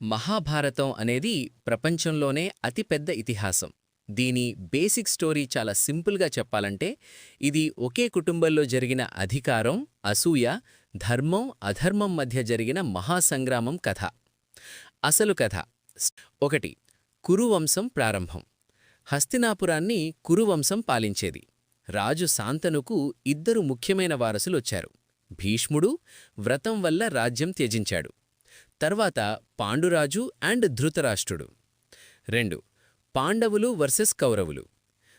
మహాభారతం అనేది ప్రపంచంలోనే అతిపెద్ద ఇతిహాసం. దీని బేసిక్ స్టోరీ చాలా సింపుల్గా చెప్పాలంటే, ఇది ఒకే కుటుంబంలో జరిగిన అధికారం, అసూయ, ధర్మం, అధర్మం మధ్య జరిగిన మహాసంగ్రామం కథ. అసలు కథ 1. కురువంశం ప్రారంభం. హస్తినాపురాన్ని కురువంశం పాలించేది. రాజు శాంతనుకు 2 ముఖ్యమైన వారసులొచ్చారు. భీష్ముడు వ్రతం వల్ల రాజ్యం త్యజించాడు. తర్వాత పాండురాజు అండ్ ధృతరాష్ట్రుడు. 2. పాండవులు వర్సెస్ కౌరవులు.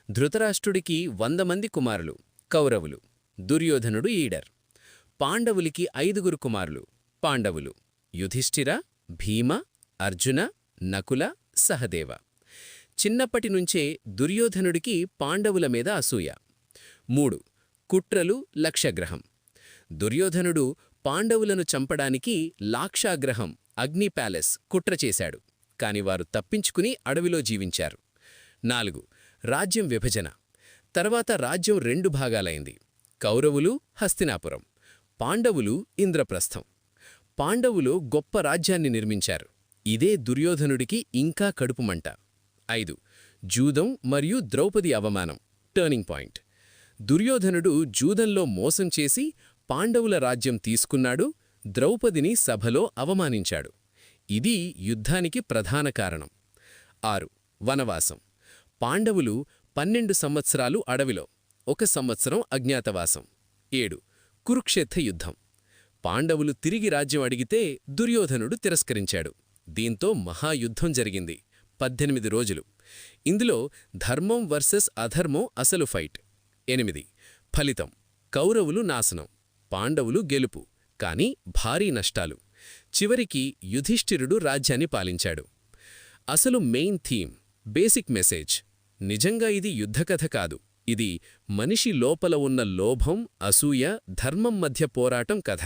ధృతరాష్ట్రుడికి 100 మంది కుమారులు, కౌరవులు. దుర్యోధనుడు ఈడర్. పాండవులికి 5 కుమారులు, పాండవులు. యుధిష్ఠిర, భీమ, అర్జున, నకుల, సహదేవ. చిన్నప్పటినుంచే దుర్యోధనుడికి పాండవుల మీద అసూయ. 3. కుట్రలు, లక్ష్యగ్రహం. దుర్యోధనుడు పాండవులను చంపడానికి లాక్షాగ్రహం, అగ్ని ప్యాలెస్ కుట్ర చేశాడు. కాని వారు తప్పించుకుని అడవిలో జీవించారు. 4. రాజ్యం విభజన. తర్వాత రాజ్యం 2 భాగాలైంది. కౌరవులు హస్తినాపురం, పాండవులు ఇంద్రప్రస్థం. పాండవులు గొప్ప రాజ్యాన్ని నిర్మించారు. ఇదే దుర్యోధనుడికి ఇంకా కడుపుమంట. 5. జూదం మరియు ద్రౌపది అవమానం, టర్నింగ్ పాయింట్. దుర్యోధనుడు జూదంలో మోసం చేసి పాండవుల రాజ్యం తీసుకున్నాడు, ద్రౌపదిని సభలో అవమానించాడు. ఇది యుద్ధానికి ప్రధాన కారణం. 6. వనవాసం. పాండవులు 12 సంవత్సరాలు అడవిలో, 1 సంవత్సరం అజ్ఞాతవాసం. 7. కురుక్షేత్ర యుద్ధం. పాండవులు తిరిగి రాజ్యం అడిగితే దుర్యోధనుడు తిరస్కరించాడు. దీంతో మహాయుద్ధం జరిగింది. 18 రోజులు. ఇందులో ధర్మం వర్సెస్ అధర్మం అసలు ఫైట్. 8. ఫలితం. కౌరవులు నాశనం, పాండవులు గెలుపు, కాని భారీ నష్టాలు. చివరికి యుధిష్ఠిరుడు రాజ్యాన్ని పాలించాడు. అసలు మెయిన్ థీమ్, బేసిక్ మెసేజ్. నిజంగా ఇది యుద్ధకథ కాదు. ఇది మనిషి లోపల ఉన్న లోభం, అసూయ, ధర్మం మధ్య పోరాటం కథ.